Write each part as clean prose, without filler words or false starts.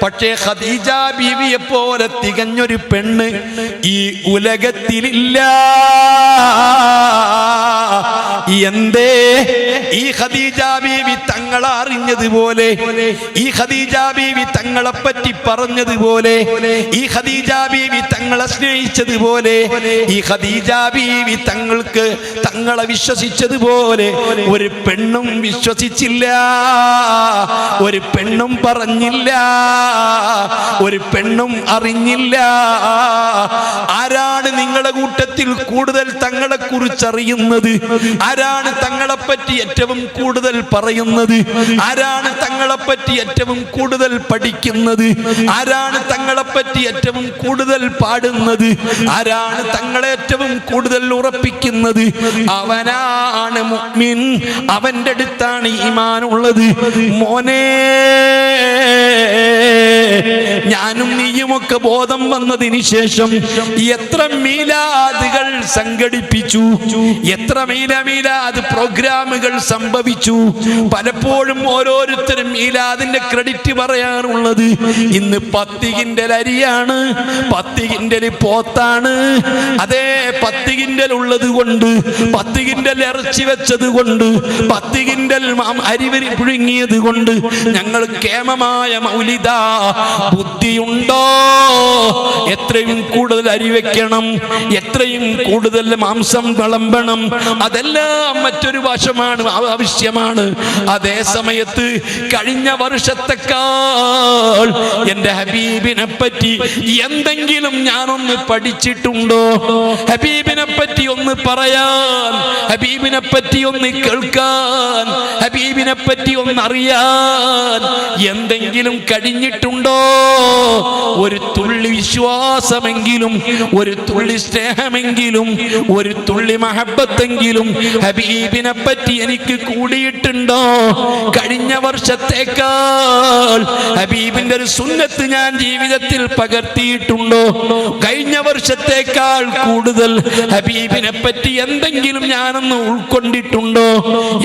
പക്ഷേ ഖദീജ ബീവിയെ പോലെ തികഞ്ഞൊരു പെണ്ണ് ഈ ഉലകത്തിലില്ല. എന്തേ? ഈ ഖദീജ ബീവി തങ്ങളെ അറിഞ്ഞതുപോലെ, ഈ ഖദീജ ബീവി തങ്ങളെ പറ്റി പറഞ്ഞതുപോലെ, ഈ ഖദീജ ബീവി തങ്ങളെ സ്നേഹിച്ചതുപോലെ, ഈ ഖദീജ ബീവി തങ്ങളെ വിശ്വസിച്ചതുപോലെ ഒരു പെണ്ണും വിശ്വസിച്ചില്ല, ഒരു പെണ്ണും പറഞ്ഞില്ല, ഒരു പെണ്ണും അറിഞ്ഞില്ല. ആരാണ് നിങ്ങളുടെ കൂട്ടത്തിൽ കൂടുതൽ തങ്ങളെ കുറിച്ച് അറിയുന്നത്? ആരാണ് തങ്ങളെ പറ്റി ഏറ്റവും കൂടുതൽ പറയുന്നത്? ആരാണ് തങ്ങളെ പറ്റി ഏറ്റവും കൂടുതൽ പഠിക്കുന്നത്? ആരാണ് തങ്ങളെ പറ്റി ഏറ്റവും കൂടുതൽ പാടുന്നത്? ആരാണ് തങ്ങളെ ഏറ്റവും കൂടുതൽ ഉറപ്പിക്കുന്നത്? അവനാണ് മുഅ്മിൻ, അവന്റെ അടുത്താണ് ഈമാൻ ഉള്ളത്. മോനെ, ഞാനും നീയുമൊക്കെ ബോധം വന്നതിന് ശേഷം എത്ര മീലാദുകൾ സംഘടിപ്പിച്ചു, എത്ര മീലാദ് പ്രോഗ്രാമുകൾ സംഭവിച്ചു. പലപ്പോഴും ഓരോരുത്തരും മീലാദിന്റെ ക്രെഡിറ്റ് പറയാറുള്ളത് ഇന്ന് 10 കിൻഡൽ അരിയാണ്, 10 കിൻഡൽ പോത്താണ്, അതേ 10 കിൻഡൽ ഉള്ളത് കൊണ്ട്, 10 കിൻഡൽ ഇറച്ചി വെച്ചത് കൊണ്ട്, 10 കിൻഡൽ അരി പുഴുങ്ങിയത് കൊണ്ട് ഞങ്ങൾ കേമമായ മൗലിദ. ബുദ്ധിയുണ്ടോ? എത്രയും കൂടുതൽ അരി വെക്കണം, എത്രയും കൂടുതൽ മാംസം വിളമ്പണം, അതെല്ലാം മറ്റൊരു വശമാണ്, ആവശ്യമാണ്. അതേ സമയത്ത് കഴിഞ്ഞ വർഷത്തെക്കാൾ എൻ്റെ ഹബീബിനെ പറ്റി എന്തെങ്കിലും ഞാനൊന്ന് പഠിച്ചിട്ടുണ്ടോ? ഹബീബിനെ പറ്റി ഒന്ന് പറയാൻ, ഹബീബിനെ പറ്റി ഒന്ന് കേൾക്കാൻ, ഹബീബിനെ പറ്റി ഒന്ന് അറിയാൻ എന്തെങ്കിലും കഴിഞ്ഞിട്ടുണ്ടോ? ഒരു തുള്ളി വിശ്വാസമെങ്കിലും, ഒരു തുള്ളി സ്നേഹമെങ്കിലും, ഒരു തുള്ളി മഹബത്തെങ്കിലും ഹബീബിനെ പറ്റി എനിക്ക് കൂടിയിട്ടുണ്ടോ? കഴിഞ്ഞ വർഷത്തേക്കാൾ ഹബീബിന്റെ ഒരു സുന്നത്ത് ഞാൻ ജീവിതത്തിൽ പകർത്തിയിട്ടുണ്ടോ? കഴിഞ്ഞ വർഷത്തേക്കാൾ കൂടുതൽ ഹബീബിനെ പറ്റി എന്തെങ്കിലും ഞാനൊന്ന് ഉൾക്കൊണ്ടിട്ടുണ്ടോ?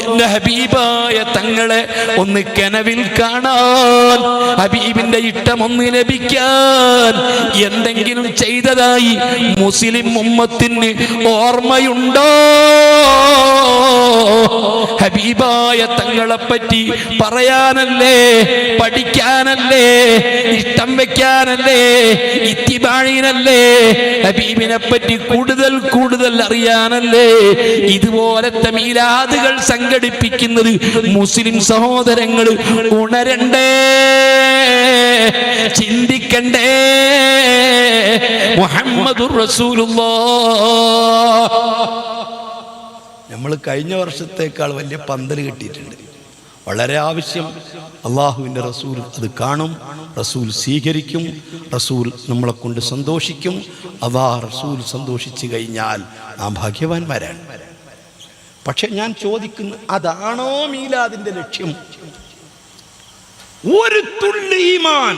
എന്റെ ഹബീബായ തങ്ങളെ ഒന്ന് കനവിൽ കാണാൻ, ഹബീബിന്റെ ഇഷ്ടം ഒന്ന് ലഭിക്കാൻ എന്തെങ്കിലും ചെയ്തതായി മുസ്ലിം ഉമ്മത്തിന് ഓർമ്മയുണ്ടോ? ഹബീബായ തങ്ങളെ പറ്റി പറയാനല്ലേ, പഠിക്കാനല്ലേ, ഇഷ്ടം വെക്കാനല്ലേ, ഇത്തിബാഴിനല്ലേ, ഹബീബിനെ പറ്റി കൂടുതൽ അറിയാനല്ലേ ഇതുപോലത്തെ മീലാദുകൾ സംഘടിപ്പിക്കുന്നത്. മുസ്ലിം സഹോദരങ്ങൾ ഉണരണ്ടേ, ചിന്തിക്കണ്ടേ. മുഹമ്മദുർ റസൂലുള്ളാഹ്. നമ്മൾ കഴിഞ്ഞ വർഷത്തേക്കാൾ വലിയ പന്തൽ കിട്ടിയിട്ടുണ്ട്. വളരെ ആവശ്യം. അള്ളാഹുവിൻ്റെ റസൂൽ അത് കാണും, റസൂൽ സ്വീകരിക്കും, റസൂൽ നമ്മളെ കൊണ്ട് സന്തോഷിക്കും. അതാ റസൂൽ സന്തോഷിച്ചു കഴിഞ്ഞാൽ നാം ഭാഗ്യവാന്മാരാണ്. പക്ഷെ ഞാൻ ചോദിക്കുന്നു, അതാണോ മീലാദിന്റെ ലക്ഷ്യം? ഒരു തുള്ളി ഈമാൻ,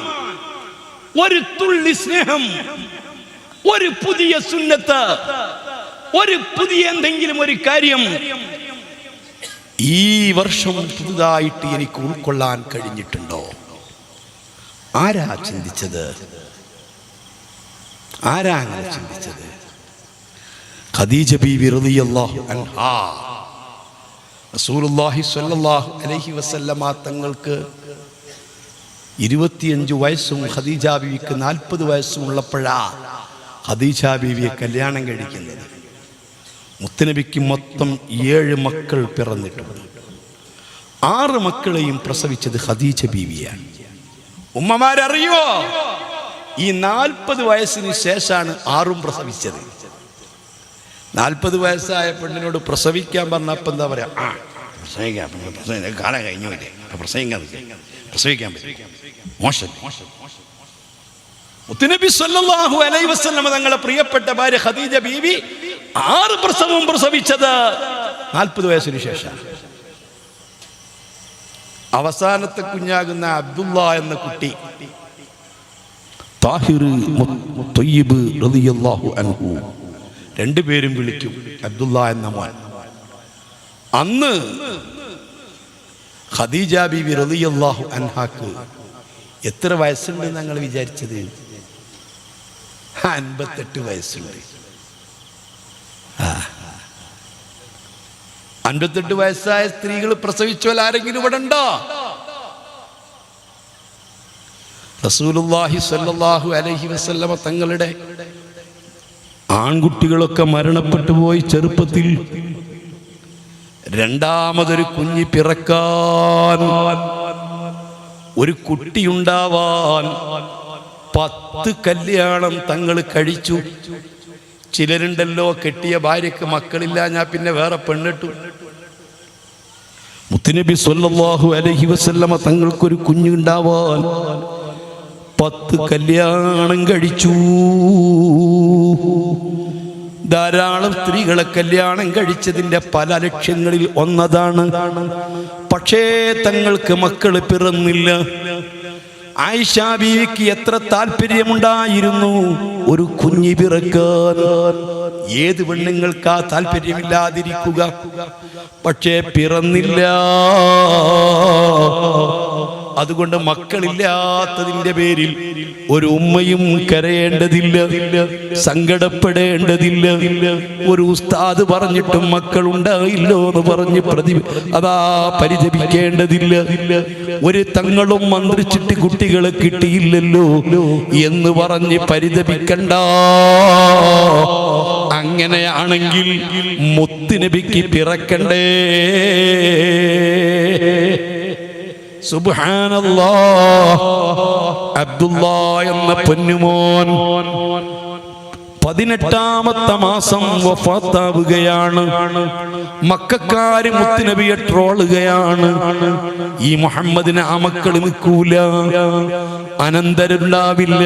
ഒരു തുള്ളി സ്നേഹം, ഒരു പുതിയ സുന്നത്ത്, ഒരു പുതിയ എന്തെങ്കിലും ഒരു കാര്യം ഈ വർഷം പുതുതായിട്ട് എനിക്ക് ഉൾക്കൊള്ളാൻ കഴിഞ്ഞിട്ടുണ്ടോ? ആരാ ചിന്തിച്ചത്? ആരാ അങ്ങനെ ചിന്തിച്ചത്? ഖദീജ ബീവി റളിയല്ലാഹു അൻഹാ, റസൂലുള്ളാഹി സ്വല്ലല്ലാഹു അലൈഹി വസല്ലമ തങ്ങൾക്ക് 25 വയസ്സും ഖദീജ ബീവിക്ക് 40 വയസ്സും ഉള്ളപ്പോഴാ ഖദീജ ബീവിയെ കല്യാണം കഴിക്കുന്നത്. മുത്തുനബിക്ക് മൊത്തം 7 മക്കൾ പിറന്നിട്ടുണ്ട്. 6 മക്കളെയും പ്രസവിച്ചത് ഖദീജ ബീവിയാണ്. ഉമ്മമാരറിയോ, ഈ 40 വയസ്സിന് ശേഷമാണ് 6ഉം പ്രസവിച്ചത്. 40 വയസ്സായ പെണ്ണിനോട് പ്രസവിക്കാൻ പറഞ്ഞപ്പോൾ എന്താ പറയാ? പ്രസവിക്കാൻ കാലം കഴിഞ്ഞു, പ്രസവിക്കാൻ പറ്റും, മോശം. മുത്തുനബി സല്ലല്ലാഹു അലൈഹി വസല്ലം തങ്ങളുടെ പ്രിയപ്പെട്ട ഭാര്യ ഖദീജ ബീവി 6 പ്രസവവും പ്രസവിച്ചത് 40 വയസ്സിന് ശേഷം. അവസാനത്തെ കുഞ്ഞാകുന്ന അബ്ദുള്ള എന്ന കുട്ടി താഹിർ ത്വയ്യിബ് റളിയല്ലാഹു അൻഹു, 2 പേരും വിളിക്കും അബ്ദുള്ള എന്ന മോൻ. അന്ന് ഖദീജ ബീവി റളിയല്ലാഹു അൻഹാക്ക് എത്ര വയസ്സുണ്ട് ഞങ്ങൾ വിചാരിച്ചത്? 58 വയസ്സുണ്ട്. 58 വയസ്സായ സ്ത്രീകൾ പ്രസവിച്ചോൽ ആരെങ്കിലും ഇവിടെ ഉണ്ടോ? റസൂലുള്ളാഹി സ്വല്ലല്ലാഹു അലൈഹി വസല്ലമ തങ്ങളുടെ ആൺകുട്ടികളൊക്കെ മരണപ്പെട്ടു പോയി ചെറുപ്പത്തിൽ. രണ്ടാമതൊരു കുഞ്ഞി പിറക്കാൻ, ഒരു കുട്ടിയുണ്ടാവാൻ 10 കല്യാണം തങ്ങൾ കഴിച്ചു. ചിലരുണ്ടല്ലോ കെട്ടിയ ഭാര്യക്ക് മക്കളില്ല, ഞാൻ പിന്നെ വേറെ പെണ്ണിട്ടു. മുത്തുനബി സ്വല്ലല്ലാഹു അലൈഹി വസല്ലമ തങ്ങൾക്കൊരു കുഞ്ഞുണ്ടാവാൻ 10 കല്യാണം കഴിച്ചു. ധാരാളം സ്ത്രീകളെ കല്യാണം കഴിച്ചതിൻ്റെ പല ലക്ഷ്യങ്ങളിൽ ഒന്നതാണ്. പക്ഷേ തങ്ങൾക്ക് മക്കൾ പിറന്നില്ല. ആയിഷ ബീവിക്ക് എത്ര താല്പര്യമുണ്ടായിരുന്നു ഒരു കുഞ്ഞി പിറക്കാൻ. ഏത് പെണ്ണുങ്ങൾക്കാ താല്പര്യമില്ലാതിരിക്കുക? പക്ഷേ പിറന്നില്ല. അതുകൊണ്ട് മക്കളില്ലാത്തതിൻ്റെ പേരിൽ ഒരു ഉമ്മയും കരയേണ്ടതില്ല, സങ്കടപ്പെടേണ്ടതില്ല. ഒരു ഉസ്താദ് പറഞ്ഞിട്ടും മക്കളുണ്ടായില്ലോ എന്ന് പറഞ്ഞ് പരിതപിക്കേണ്ടതില്ല. ഒരു തങ്ങളും മന്ത്രിച്ചിട്ട് കുട്ടികളെ കിട്ടിയില്ലല്ലോ എന്ന് പറഞ്ഞ് പരിതപിക്കണ്ട. അങ്ങനെയാണെങ്കിൽ മുത്തുനബിക്ക് പിറക്കണ്ടേ? സുബ്ഹാനല്ലാഹ്. അബ്ദുല്ലാഹ് എന്ന പൊന്നുമോൻ 18ാമത്തെ മാസം വഫാത്താവുകയാണ്. മക്കക്കാര് മുത്തുനബിയെ ട്രോളുകയാണ്. ഈ മുഹമ്മദിന് ആ മക്കൾ നിൽക്കൂല, അനന്തരുണ്ടാവില്ല,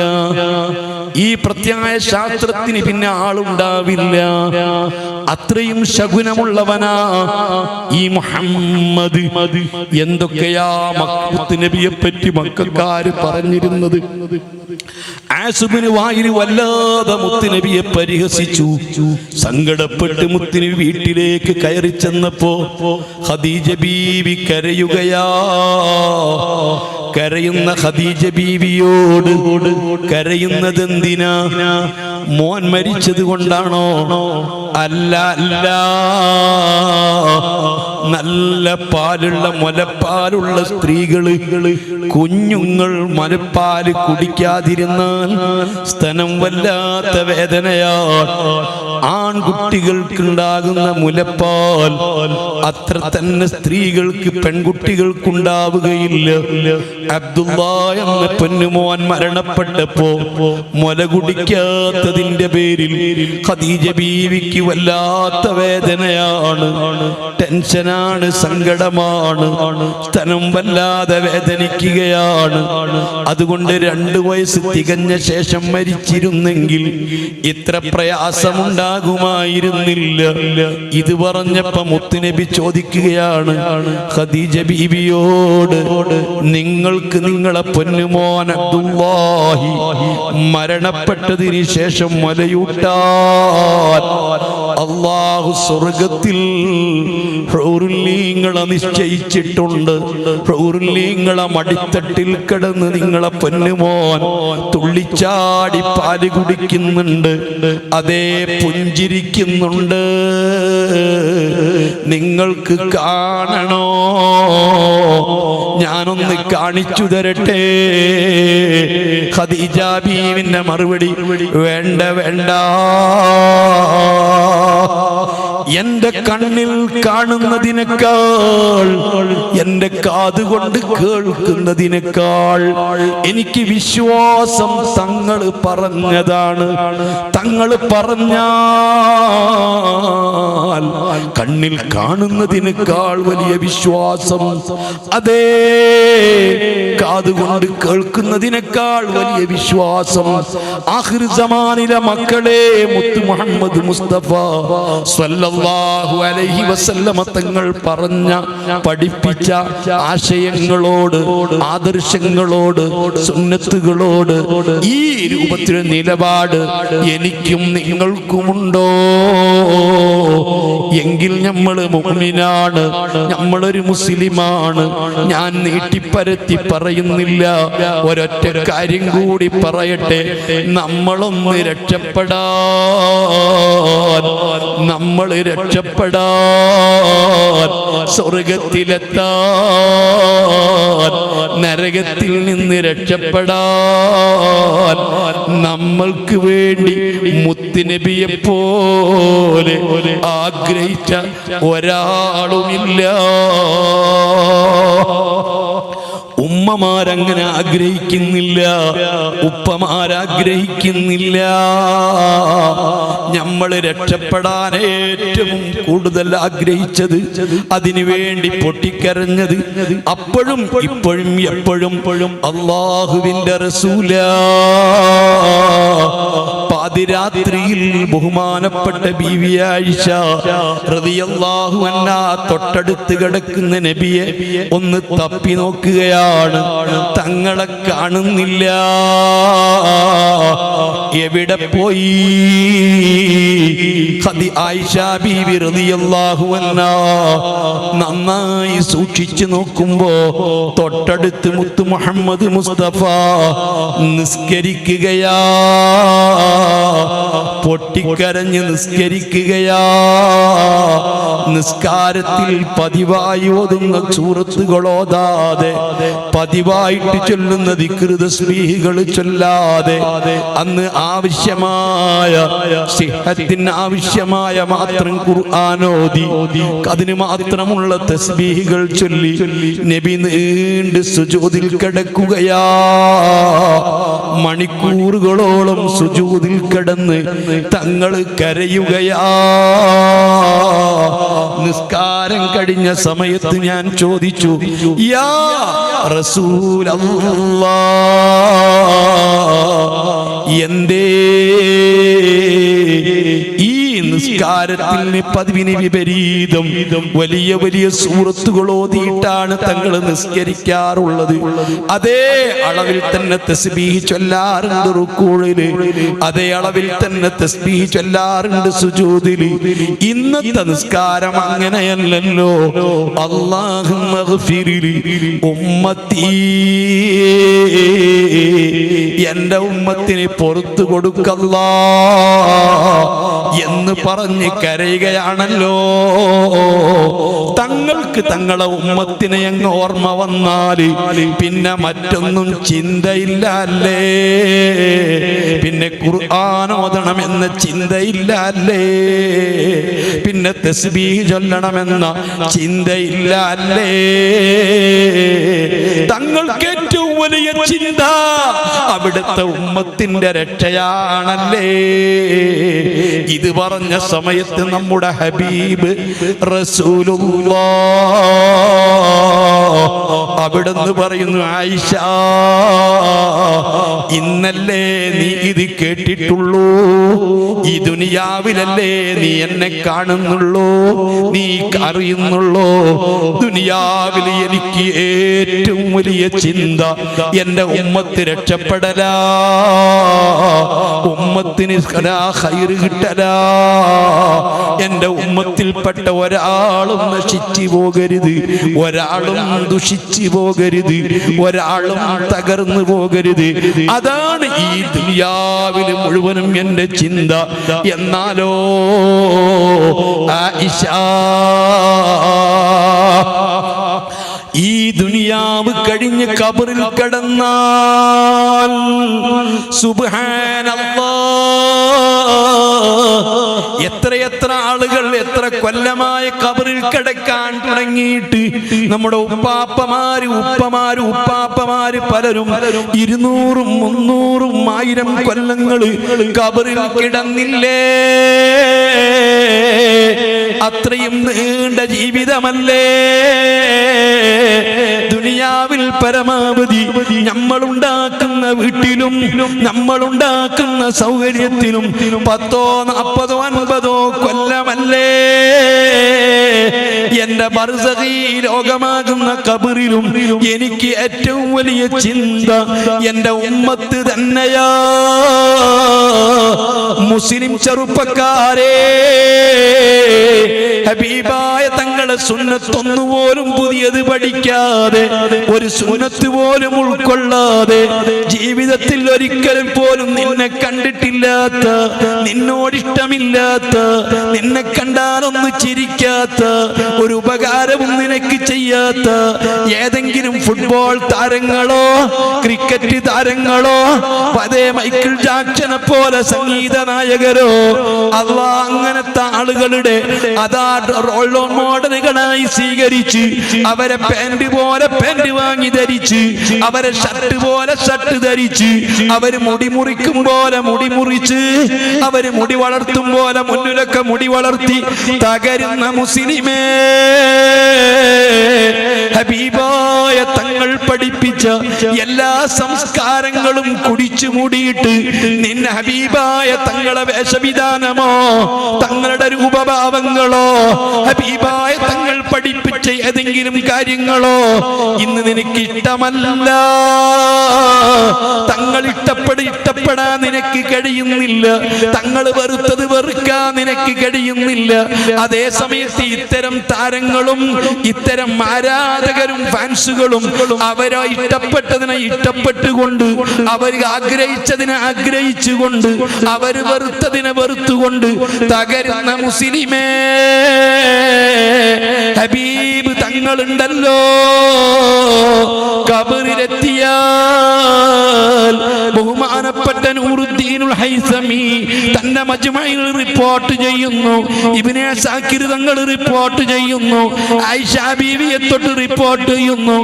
ഈ പ്രത്യായ ശാസ്ത്രത്തിന് പിന്നെ ആളുണ്ടാവില്ല, അത്രയും ശകുനമുള്ളവനാ ഈ മുഹമ്മദ്. എന്തൊക്കെയാ മുത്തുനബിയെ പറ്റി മക്കക്കാര് പറഞ്ഞിരുന്നത്. ആസുബിന് വായിന് വല്ലാതെ മുത്തുനബിയെ പരിഹസിച്ചു. സങ്കടപ്പെട്ട് മുത്തുനബി വീട്ടിലേക്ക് കയറി ചെന്നപ്പോ ഖദീജ ബീവി കരയുകയാ. കരയുന്ന ഖദീജ ബീവിയോട് കരയുന്നത് എന്തിനാ? മോൻ മരിച്ചത് കൊണ്ടാണോ? അല്ല അല്ല, നല്ല പാലുള്ള മുലപ്പാലുള്ള സ്ത്രീകള് കുഞ്ഞുങ്ങൾ മുലപ്പാല് കുടിക്കാതിരുന്നാൽ സ്തനം വല്ലാത്ത വേദനയാണ്. ആൺകുട്ടികൾക്കുണ്ടാകുന്ന മുലപ്പാൽ അത്ര തന്നെ സ്ത്രീകൾക്ക് പെൺകുട്ടികൾക്കുണ്ടാവുകയില്ല. അബ്ദുല്ലാഹ് എന്ന പൊന്നുമോൻ മരണപ്പെട്ടപ്പോ മുല കുടിക്കാത്തതിന്റെ പേരിൽ ഖദീജ ബീവിക്ക് വല്ലാത്ത വേദനയാണ്, ടെൻഷനാണ്, സങ്കടമാണ്, സ്തനം വല്ലാതെ വേദനിക്കുകയാണ്. അതുകൊണ്ട് 2 വയസ്സ് തികഞ്ഞ ശേഷം മരിച്ചിരുന്നെങ്കിൽ ഇത്ര പ്രയാസമുണ്ടാകുമായിരുന്നില്ല. ഇത് പറഞ്ഞപ്പോ മുത്തുനബി ചോദിക്കുകയാണ് ഖദീജ ബീവിയോട്, നിങ്ങൾക്ക് നിങ്ങളെ പൊന്നുമോൻ അബ്ദുല്ലാഹി മരണപ്പെട്ടതിന് ശേഷം മുലയൂട്ടാൻ അല്ലാഹു സ്വർഗത്തിൽ ഹൂറുല്ലീങ്ങളെ നിശ്ചയിച്ചിട്ടുണ്ട്. ഹൂറുല്ലീങ്ങളെ മടിത്തട്ടിൽ കിടന്ന് നിങ്ങളെ പൊന്നുമോൻ തുള്ളിച്ചാടി പാല് കുടിക്കുന്നുണ്ട്, അതേ പുഞ്ചിരിക്കുന്നുണ്ട്. നിങ്ങൾക്ക് കാണണോ? ഞാനൊന്ന് കാണിച്ചു തരട്ടെ. ഖദീജ ബീവിന്റെ മറുപടി, വേണ്ട വേണ്ട, എന്റെ കണ്ണിൽ കാണുന്നതിനേക്കാൾ എന്റെ കാതുകൊണ്ട് കേൾക്കുന്നതിനേക്കാൾ എനിക്ക് വിശ്വാസം തങ്ങൾ പറഞ്ഞതാണ്. തങ്ങൾ പറഞ്ഞാൽ കണ്ണിൽ കാണുന്നതിനേക്കാൾ വലിയ വിശ്വാസം, അതേ കാതുകൊണ്ട് കേൾക്കുന്നതിനേക്കാൾ വലിയ വിശ്വാസം ആഖിർ സമാനിലെ മക്കളെ മുത്ത് മുഹമ്മദ് മുസ്തഫ സ്വല്ലല്ലാഹു സ്വല്ലല്ലാഹു അലൈഹി വസല്ലമ തങ്ങൾ പറഞ്ഞ പഠിപ്പിച്ച ആശയങ്ങളോട്, ആദർശങ്ങളോട്, സുന്നത്തുകളോട് ഈ രൂപത്തിലെ നിലപാട് എനിക്കും നിങ്ങൾക്കുമുണ്ടോ? എങ്കിൽ നമ്മൾ മുഅ്മിനാണ്, നമ്മളൊരു മുസ്ലിമാണ്. ഞാൻ നീട്ടിപ്പരത്തി പറയുന്നില്ല, ഒരൊറ്റ കാര്യം കൂടി പറയട്ടെ. നമ്മളൊന്ന് രക്ഷപ്പെടാൻ, നമ്മൾ രക്ഷപ്പെടാൻ, സ്വർഗത്തിലെത്താൻ, നരകത്തിൽ നിന്ന് രക്ഷപ്പെടാൻ നമ്മൾക്ക് വേണ്ടി മുത്തുനബിയെ പോലെ ആഗ്രഹിച്ച ഒരാളുമില്ല. ഉമ്മമാരങ്ങനെ ആഗ്രഹിക്കുന്നില്ല, ഉപ്പമാരാഗ്രഹിക്കുന്നില്ല. നമ്മൾ രക്ഷപ്പെടാൻ ഏറ്റവും കൂടുതൽ ആഗ്രഹിച്ചത്, അതിനുവേണ്ടി പൊട്ടിക്കരഞ്ഞത് അപ്പോഴും ഇപ്പോഴും എപ്പോഴും അല്ലാഹുവിന്റെ റസൂലാ. പാതിരാത്രിയിൽ ബഹുമാനപ്പെട്ട ബീവി ആയിഷ റളിയല്ലാഹു അൻഹാ തൊട്ടടുത്ത് കിടക്കുന്ന നബിയെ ഒന്ന് തപ്പി നോക്കുകയാണ്. തങ്ങളെ കാണുന്നില്ല. എവിടെ പോയി? ആയിഷ ബീവി റളിയല്ലാഹു അൻഹാ നന്നായി സൂക്ഷിച്ചു നോക്കുമ്പോ തൊട്ടടുത്ത് മുത്തു മുഹമ്മദ് മുസ്തഫ നിസ്കരിക്കുകയാ, പൊട്ടിക്കരഞ്ഞ് നിസ്കരിക്കുകയാ. നിസ്കാരത്തിൽ പതിവായി ഓതുന്ന സൂറത്തുകൾ ഓതാതെ, പതിവായിട്ട് ചൊല്ലുന്ന ദിക്ർ തസ്ബീഹുകൾ ചൊല്ലാതെ, അന്ന് ആവശ്യമായ സിഹത്തിന് ആവശ്യമായ മാത്രം ഖുർആൻ ഓതി, അതിന് മാത്രമുള്ള തസ്ബീഹുകൾ ചൊല്ലി നബി നീണ്ട് സുജൂദിൽ കിടക്കുകയാ. മണിക്കൂറുകളോളം സുജൂദിൽ കിടന്ന് തങ്ങൾ കരയുകയാ. നിസ്കാരം കഴിഞ്ഞ സമയത്ത് ഞാൻ ചോദിച്ചു, യാ റസൂലല്ലാഹ്, എന്തേ ഈ നിസ്കാരത്തിന് പതിവിന് വിപരീതം വലിയ വലിയ സൂറത്തുകൾ ഓതിയിട്ടാണ് തങ്ങൾ നിസ്കരിക്കാറുള്ളത്? അതേ അളവിൽ തന്നെ തസ്ബീഹ് ചൊല്ലാറുണ്ട് റുക്കൂഇല്, അതേ അളവിൽ തന്നെ തസ്ബീഹ് ചൊല്ലാറുണ്ട് സുജൂദില്. ഇന്നത്തെ നിസ്കാരം അങ്ങനെയല്ലല്ലോ. അല്ലാഹുമ്മ ഗ്ഫിർലി ഉമ്മത്തി, എന്റെ ഉമ്മത്തിനെ പുറത്തു കൊടുക്കല്ലാ എന്ന് പറഞ്ഞ് കരയുകയാണല്ലോ. തങ്ങൾക്ക് തങ്ങളെ ഉമ്മത്തിനെ അങ്ങ് ഓർമ്മ വന്നാല് പിന്നെ മറ്റൊന്നും ചിന്തയില്ല അല്ലേ? പിന്നെ ഖുർആൻ ഓതണമെന്ന ചിന്തയില്ല അല്ലേ? പിന്നെ തസ്ബീഹ് ചൊല്ലണമെന്ന ചിന്തയില്ല അല്ലേ? തങ്ങൾക്ക് ഏറ്റവും വലിയ ചിന്ത അവിടുത്തെ ഉമ്മത്തിന്റെ രക്ഷയാണല്ലേ? ഇത് പറഞ്ഞ സമയത്ത് നമ്മുടെ ഹബീബ് റസൂലുള്ളാഹ് അവിടുന്ന് പറയുന്നു, ആയിഷ, ഇന്നല്ലേ നീ ഇത് കേട്ടിട്ടുള്ളൂ, ഈ ദുനിയാവിലല്ലേ നീ എന്നെ കാണുന്നുള്ളൂ, നീ അറിയുന്നുള്ളൂ. ദുനിയാവിൽ എനിക്ക് ഏറ്റവും വലിയ ചിന്ത എന്റെ ഉമ്മത്ത് രക്ഷപ്പെടലാ, ഉമ്മത്തിന് ഖൈർ കിട്ടലാ. എന്റെ ഉമ്മത്തിൽപ്പെട്ട ഒരാളും നശിച്ചു പോകരുത്, ഒരാളും ദുഷിച്ചു പോകരുത്, ഒരാളും തകർന്നു പോകരുത്. അതാണ് ഈ ദുനിയാവിൽ മുഴുവനും എന്റെ ചിന്ത. എന്നാലോ ആയിഷ, ഈ ദുനിയാവ് കഴിഞ്ഞ് ഖബറിൽ കിടന്നാൽ സുബ്ഹാനല്ലാഹ്, എത്രയെത്ര ആളുകൾ എത്ര കൊല്ലമായ ഖബറിൽ കിടക്കാൻ തുടങ്ങിയിട്ട് നമ്മുടെ ഉപ്പാപ്പമാര് പലരും 200, 300, 1000 കൊല്ലങ്ങൾ ഖബറിൽ കിടന്നില്ലേ? അത്രയും നീണ്ട ജീവിതമല്ലേ. ദുനിയാവിൽ പരമാവധി നമ്മളുണ്ടാക്കുന്ന വീട്ടിലും നമ്മളുണ്ടാക്കുന്ന സൗകര്യത്തിലും 10, 40, 50 കൊല്ലമല്ലേ. എന്റെ ബർസഖി ലോകമാകുന്ന ഖബറിലും എനിക്ക് ഏറ്റവും വലിയ ചിന്ത എന്റെ ഉമ്മത്ത് തന്നെയാ. മുസ്ലിം ചെറുപ്പക്കാരെ, ഹബീബായ തങ്ങളെ സുന്നത്തൊന്നുപോലും പുതിയത് പഠിക്കാതെ, ഒരു സുന്നത്ത് പോലും ഉൾക്കൊള്ളാതെ, ജീവിതത്തിൽ ഒരിക്കലും പോലും നിന്നെ കണ്ടിട്ടില്ലാത്ത, നിന്നോടിഷ്ടമില്ലാത്ത, നിന്നെ കണ്ടാലൊന്ന് ചിരിക്കാത്ത, ഒരു ഉപകാരവും നിനക്ക് ചെയ്യാത്ത ഏതെങ്കിലും ഫുട്ബോൾ താരങ്ങളോ ക്രിക്കറ്റ് താരങ്ങളോ അതേ മൈക്കിൾ ജാക്സനെ പോലെ സംഗീത നായകരോ അല്ലാഹ് അങ്ങനത്തെ ആളുകളുടെ അതാ റോൾ മോഡലുകളായി സ്വീകരിച്ച് അവരെ പാന്റ് പോലെ പാന്റ് വാങ്ങി ധരിച്ച്, അവരെ ഷർട്ട് പോലെ ഷർട്ട് ധരിച്ച്, അവര് മുടി മുറിക്കും പോലെ മുടി മുറിച്ച്, അവര് മുടി വളർത്തും പോലെ മുന്നിലൊക്കെ മുടി വളർത്തി തകരുന്ന മുസ്ലിമേ, ഹബീബായ തങ്ങൾ പഠിപ്പിച്ച എല്ലാ സംസ്കാരങ്ങളും കുടിച്ചു മൂടിയിട്ട് നിന്നെ ഹബീബായ തങ്ങളെ വേഷവിധാനമോ തങ്ങളുടെ രൂപഭാവങ്ങളോ ഹബീബായ തങ്ങൾ പഠിപ്പിച്ച ഏതെങ്കിലും കാര്യങ്ങളോ ഇന്ന് നിനക്ക് ഇഷ്ടമല്ല. തങ്ങൾ ഇഷ്ടപ്പെടാൻ നിനക്ക് കഴിയുന്നില്ല. തങ്ങൾ വെറുത്തത് വെറുക്കാൻ നിനക്ക് കഴിയുന്നില്ല. അതേ സമയത്ത് ഇത്തരം താരങ്ങളും ഇത്തരം ആരാധകരും ഫാൻസുകളും അവരെ ഇഷ്ടപ്പെട്ടതിനെ ഇഷ്ടപ്പെട്ടുകൊണ്ട്, അവർ ആഗ്രഹിച്ചതിനെ ആഗ്രഹിച്ചുകൊണ്ട്, അവർ വെറുത്തതിനെ വെറുത്തുകൊണ്ട് തകരുന്ന മുസ്ലിമേ, ഹബീബ് തങ്ങളുണ്ടല്ലോ ഖബറിലെത്തിയാൽ ബഹുമാനപ്പെട്ട നൂറുദ്ദീനുൽ ഹൈസമി തന്റെ മജ്മഇൽ റിപ്പോർട്ട് ചെയ്യുന്നു, ഇബ്നു സാക്കിർ തങ്ങൾ റിപ്പോർട്ട് ചെയ്യുന്നു, ആയിഷ ബീവിയെ തൊട്ട് റിപ്പോർട്ട് ചെയ്യുന്നു,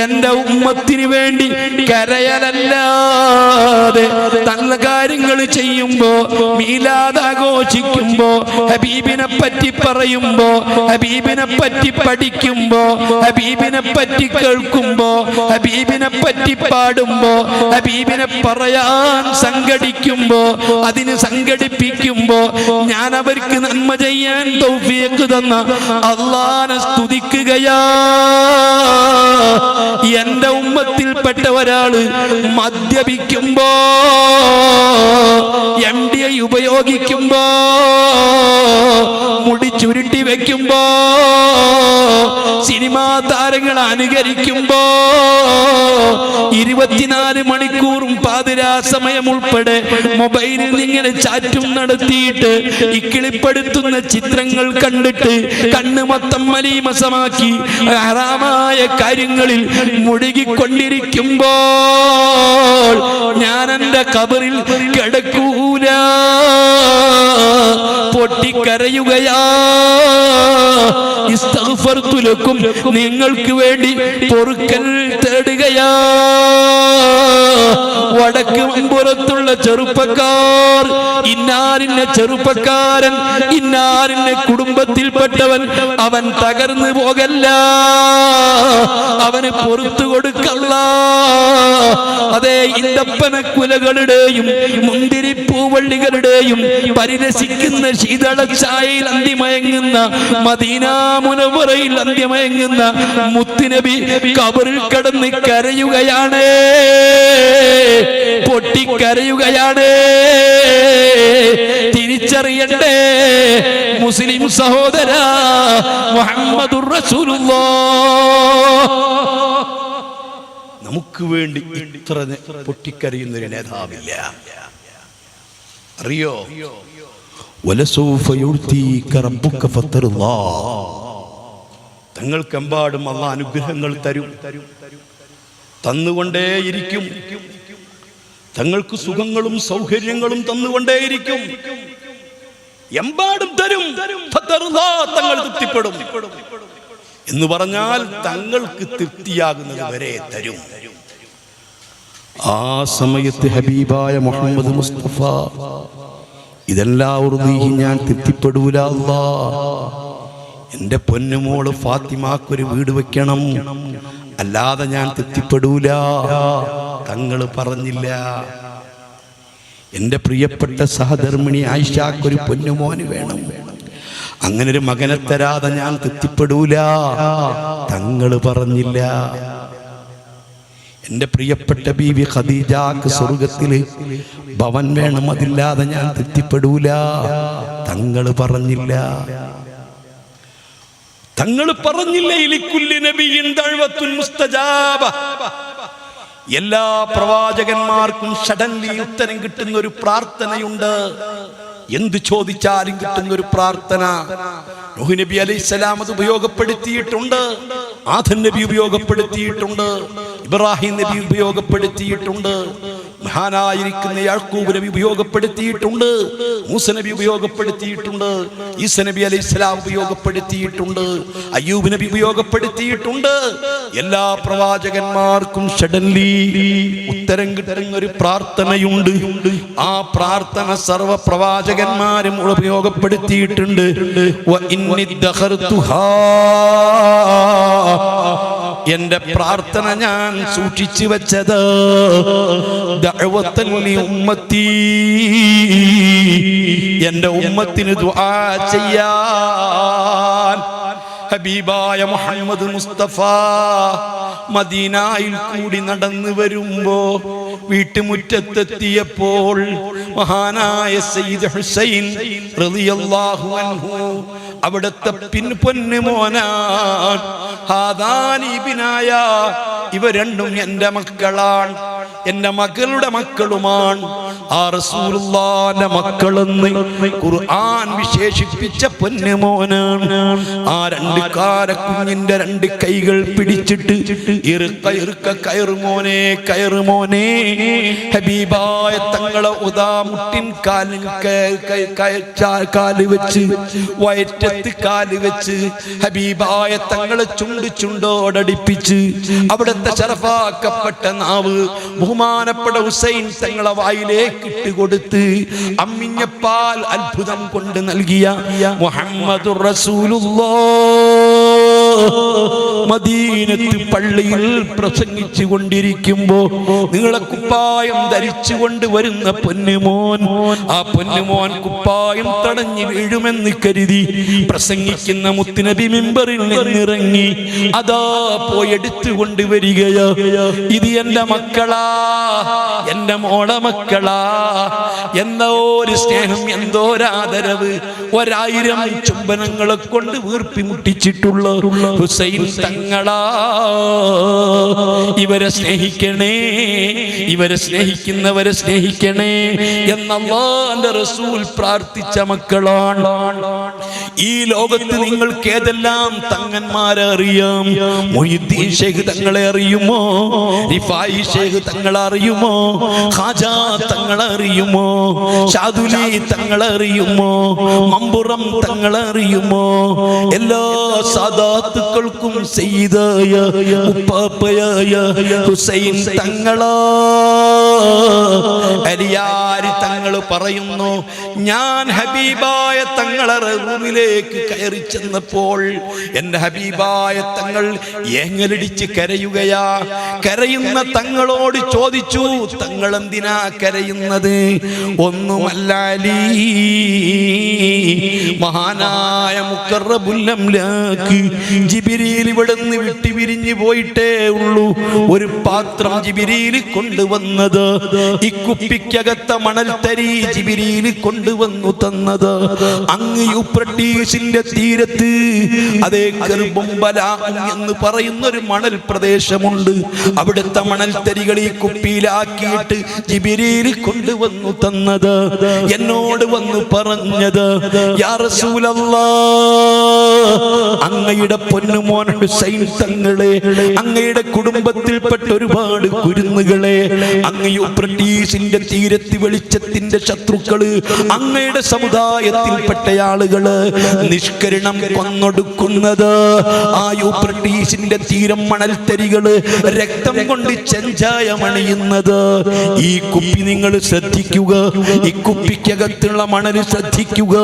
എന്റെ ഉമ്മത്തിന് വേണ്ടി കരയലല്ലാതെ നല്ല കാര്യങ്ങൾ ചെയ്യുമ്പോ, മീലാദ് ആഘോഷിക്കുമ്പോ, ഹബീബിനെ പറ്റി പറയുമ്പോ, ഹബീബിനെ പറ്റി പഠിക്കുമ്പോ, ഹബീബിനെ പറ്റി കേൾക്കുമ്പോ, ഹബീബിനെ പറ്റി പാടുമ്പോ, ഹബീബിനെ പറയാൻ സംഘടിക്കുമ്പോ, അതിന് സംഘടിപ്പിക്കുമ്പോ ഞാൻ അവർക്ക് നന്മ ചെയ്യാൻ തൗഫീഖ് തന്ന അല്ലാഹനെ സ്തുതിക്കുകയാ. എന്റെ ഉമ്മത്തിൽപ്പെട്ട ഒരാള് മദ്യപിക്കുമ്പോ, MDI ഉപയോഗിക്കുമ്പോ, മുടി ചുരുട്ടി വെക്കുമ്പോ, സിനിമാ താരങ്ങളെ അനുകരിക്കുമ്പോ, 24 മണിക്കൂറും പാതിരാ സമയം ഉൾപ്പെടെ മൊബൈലിൽ ഇങ്ങനെ ചാറ്റും നടത്തിയിട്ട് ഇക്കിളിപ്പെടുത്തുന്ന ചിത്രങ്ങൾ കണ്ടിട്ട് കണ്ണ് മൊത്തം മലീമസമാക്കി ഹറാമായ കാര്യങ്ങളിൽ മുഴുകിക്കൊണ്ടിരിക്കുമ്പോൾ ഞാൻ എന്റെ ഖബറിൽ കിടക്കൂല, പൊട്ടിക്കരയുകയാ. ഇസ്തഗ്ഫർതു ലക്കും, നിങ്ങൾക്ക് വേണ്ടി പൊറുക്കൽ തേടുകയാ. വടക്ക് മമ്പുറത്തുള്ള ചെറുപ്പക്കാർ, ഇന്നാരിന്റെ ചെറുപ്പക്കാരൻ, ഇന്നാരിന്റെ കുടുംബത്തിൽപ്പെട്ടവൻ, അവൻ തകർന്നു പോകല്ല, അവന് പുറത്തു കൊടുക്കല്ല. അതേ ഈന്തപ്പനക്കുലകളുടെയും മുന്തിരിപ്പൂവള്ളികളുടെയും പരിരസിക്കുന്ന ശീതളച്ചായയിൽ അന്തിമയങ്ങുന്ന, മദീന മുനവ്വറയിൽ അന്തിമയങ്ങുന്ന മുത്തുനബി ഖബറിൽ കിടന്ന് കരയുകയാണ്, പൊട്ടിക്കരയുകയാണ്. തിരിച്ചറിയണ്ടേ മുസ്ലിം സഹോദര, മുഹമ്മദുർ റസൂലുള്ളാഹ് നമുക്ക് വേണ്ടി ഇത്ര പൊട്ടിക്കരയുന്നൊരു നേതാവില്ല. അറിയോ? വലസൗഫ യുഅ്തീക റബ്ബുക ഫതർദാ, തങ്ങൾക്കെമ്പാടും അല്ലാഹ് അനുഗ്രഹങ്ങൾ തരും, തന്നുകൊണ്ടേയിരിക്കും. തങ്ങൾക്ക് സുഖങ്ങളും സൗകര്യങ്ങളും തന്നുകൊണ്ടേയിരിക്കും, എമ്പാടും തരും. തങ്ങൾ തൃപ്തിപ്പെടും എന്ന് പറഞ്ഞാൽ തങ്ങൾക്ക് തൃപ്തിയാകുന്നത് വരെ തരും. ആ സമയത്ത് ഹബീബായ മുഹമ്മദ് മുസ്തഫ ഇതെല്ലാം ഞാൻ തൃപ്തിപ്പെടൂല അല്ലാഹ്, എൻ്റെ പൊന്നുമോള് ഫാത്തിമാക്കൊരു വീട് വെക്കണം, അല്ലാതെ ഞാൻ തൃപ്തിപ്പെടൂല. തങ്ങൾ പറഞ്ഞില്ല. എൻ്റെ പ്രിയപ്പെട്ട സഹധർമ്മിണി ആയിഷാക്കൊരു പൊന്നുമോന് വേണം, അങ്ങനെ ഒരു മകനെ തരാതെ ഞാൻ തൃപ്തിപ്പെടൂല. തങ്ങൾ പറഞ്ഞില്ല. എൻ്റെ പ്രിയപ്പെട്ട ബീവി ഖദീജക്ക് സ്വർഗത്തില് ഭവൻ വേണം, അതില്ലാതെ ഞാൻ തൃപ്തിപ്പെടൂല. തങ്ങൾ പറഞ്ഞില്ല. തങ്ങൾ പറഞ്ഞില്ല. ഇലിക്കുല്ലി നബിയിൻ ദഅവത്തുൻ മുസ്തജാബ. എല്ലാ പ്രവാചകന്മാർക്കും സഡൻലി ഉത്തരം കിട്ടുന്ന ഒരു പ്രാർത്ഥനയുണ്ട്. എന്ത് ചോദിച്ചാലും കിട്ടുന്ന ഒരു പ്രാർത്ഥന. നൂഹ് നബി അലൈഹിസ്സലാം അത് ഉപയോഗപ്പെടുത്തിയിട്ടുണ്ട്, ആദം നബി ഉപയോഗപ്പെടുത്തിയിട്ടുണ്ട്, ഇബ്രാഹിം നബി ഉപയോഗപ്പെടുത്തിയിട്ടുണ്ട്, മഹാനായിരിക്കുന്ന യാക്കൂബ് നബി ഉപയോഗപ്പെടുത്തിയിട്ടുണ്ട്, മൂസ നബി ഉപയോഗപ്പെടുത്തിയിട്ടുണ്ട്, ഈസ നബി അലൈഹിസ്സലാം ഉപയോഗപ്പെടുത്തിയിട്ടുണ്ട്, അയ്യൂബ് നബി ഉപയോഗപ്പെടുത്തിയിട്ടുണ്ട്. എല്ലാ പ്രവാചകന്മാർക്കും സഡൻലി ഉത്തരം കിട്ടുന്ന ഒരു പ്രാർത്ഥനയുണ്ട്. ആ പ്രാർത്ഥന സർവ പ്രവാചകന്മാരും ഉപയോഗപ്പെടുത്തിയിട്ടുണ്ട്. എന്റെ പ്രാർത്ഥന ഞാൻ സൂക്ഷിച്ചു വെച്ചത് ദഅവത്തൻ ലി ഉമ്മത്തി, എന്റെ ഉമ്മത്തിന് ദുആ ചെയ്യാൻ. ഹബീബായ മുഹമ്മദ് മുസ്തഫ മദീനയിൽ കൂടി നടന്നു വരുമ്പോ വീട്ടുമുറ്റത്തെത്തിയപ്പോൾ മഹാനായ സയ്യിദ് ഹുസൈൻ റളിയല്ലാഹു അൻഹു അവിടുത്തെ പൊന്നുമോനാൻ. ഹാദാനി ഇബ്നായ, ഇവ രണ്ടും എൻ്റെ മക്കളാണ്, എൻ്റെ മകളുടെ മക്കളുമാണ്. ആ റസൂലുള്ളാഹിന്റെ മക്കളെന്ന് ഖുർആൻ വിശേഷിപ്പിച്ച പൊന്നുമോനാണ്. ആ രണ്ട് കാരക്കുഞ്ഞിന്റെ രണ്ട് കൈകൾ പിടിച്ചിട്ട് ഇറുക്ക കയറുമോനെ, കയറുമോനെ. ഹബീബായ തങ്ങളെ ഉദാമുട്ടിൻ കാല് വെച്ച്, വയറ്റത്ത് കാല് വെച്ച് ഹബീബായ തങ്ങളെ ചുണ്ടോടടിപ്പിച്ച് അവിടുത്തെ ശറഫാക്കപ്പെട്ട നാവ് ബഹുമാനപ്പെട്ട ഹുസൈൻ തങ്ങളെ വായിലേക്ക് ഇട്ടുകൊടുത്ത് അമ്മിഞ്ഞ പാൽ അത്ഭുതം കൊണ്ട് നൽകിയ മുഹമ്മദുർ റസൂലുള്ളാഹ് മദീനത്ത് പള്ളിയിൽ പ്രസംഗിച്ചു കൊണ്ടിരിക്കുമ്പോ നിങ്ങളെ കുപ്പായം ധരിച്ചുകൊണ്ട് വരുന്ന പൊന്നുമോൻ, ആ പൊന്നുമോൻ കുപ്പായം തടഞ്ഞു വീഴുമെന്ന് കരുതി പ്രസംഗിക്കുന്ന മുത്തുനബി മിമ്പറിൽ നിന്നിറങ്ങി അതാ പോയി എടുത്തുകൊണ്ട് വരികയാ. ഇത് എൻ്റെ മക്കളാ, എൻ്റെ മോളെ മക്കളാ. എന്തോ ഒരു സ്നേഹം, എന്തോ ഒരാദരവ്, 1000 ചുംബനങ്ങളെ കൊണ്ട് വീർപ്പി മുട്ടിച്ചിട്ടുള്ള ഹുസൈൻ തങ്ങളാ. ഇവരെ സ്നേഹിക്കണേ, ഇവരെ സ്നേഹിക്കുന്നവരെ സ്നേഹിക്കണേ എന്ന് അല്ലാഹുവിന്റെ റസൂൽ പ്രാർത്ഥിച്ച മക്കളാണ്. ഈ ലോകത്ത് നിങ്ങൾക്ക് ഏതെല്ലാം തങ്ങന്മാരെ അറിയാം? മുഹ്യിദ്ദീൻ ശൈഖ് തങ്ങളെ അറിയുമോ? റിഫായി ശൈഖ് തങ്ങളെ അറിയുമോ? ഖാജാ തങ്ങളെ അറിയുമോ? ഷാദുലി തങ്ങളെ അറിയുമോ? മമ്പുറം തങ്ങളെ അറിയുമോ? എല്ലാ സാദാത്തുക്കൾക്കും സയ്യിദായ ഉപ്പാപ്പയായ ഹുസൈൻ തങ്ങളാ. അലിയാരി തങ്ങൾ പറയുന്നു, ഞാൻ ഹബീബായ തങ്ങളെ റൂമിലേക്ക് കയറി ചെന്നപ്പോൾ എൻ്റെ ഹബീബായ തങ്ങൾ ഏങ്ങലടിച്ച് കരയുകയാ. കരയുന്ന തങ്ങളോട് ചോദിച്ചു, തങ്ങൾ എന്തിനാ കരയുന്നത്? ഒന്നുമല്ല അലി, മഹാനായ മുഖറബുൽ അംലാക്ക് ജിബ്രീൽ ഇവിടുന്ന് വിട്ടു പിരിഞ്ഞു പോയിട്ടേ ഉള്ളൂ. ഒരു പാത്രം ജിബ്രീൽ കൊണ്ടുവന്നത്, ഈ കുപ്പിക്കകത്ത മണൽത്തരി ജിബ്രീൽ കൊണ്ടുവന്നു തന്നത് അങ്ങ് യൂഫ്രട്ടീസിന്റെ തീരത്ത്, അതേ കർബുംബല എന്ന് പറയുന്ന ഒരു മണൽ പ്രദേശമുണ്ട്. അവിടുത്തെ മണൽത്തരികൾ ഈ കുപ്പിയിലാക്കിയിട്ട് ജിബ്രീൽ കൊണ്ടുവന്നു തന്നത്. എന്നോട് വന്ന് പറഞ്ഞത്, യാ റസൂലല്ലാഹ്, അങ്ങയുടെ പൊന്നുമോൻ ഹുസൈൻ തങ്ങളെ, അങ്ങയുടെ കുടുംബത്തിൽപ്പെട്ട ഒരുപാട് കുരുന്നുകളെ അങ്ങ് യൂഫ്രട്ടീസിന്റെ തീരത്ത് വെളിച്ചത്തിന്റെ ഫലസ്തീന്റെ ശത്രുക്കള്, അങ്ങയുടെ സമുദായത്തിൽപ്പെട്ട ആളുകള് നിഷ്കരണം കൊന്നൊടുക്കുന്നത്, ആ യൂഫ്രട്ടീസിന്റെ തീരം മണൽത്തരികള് രക്തം കൊണ്ട് ചെഞ്ചായമണിയുന്നത്. ഈ കുപ്പി നിങ്ങൾ ശ്രദ്ധിക്കുക, ഈ കുപ്പിക്കകത്തുള്ള മണല് ശ്രദ്ധിക്കുക.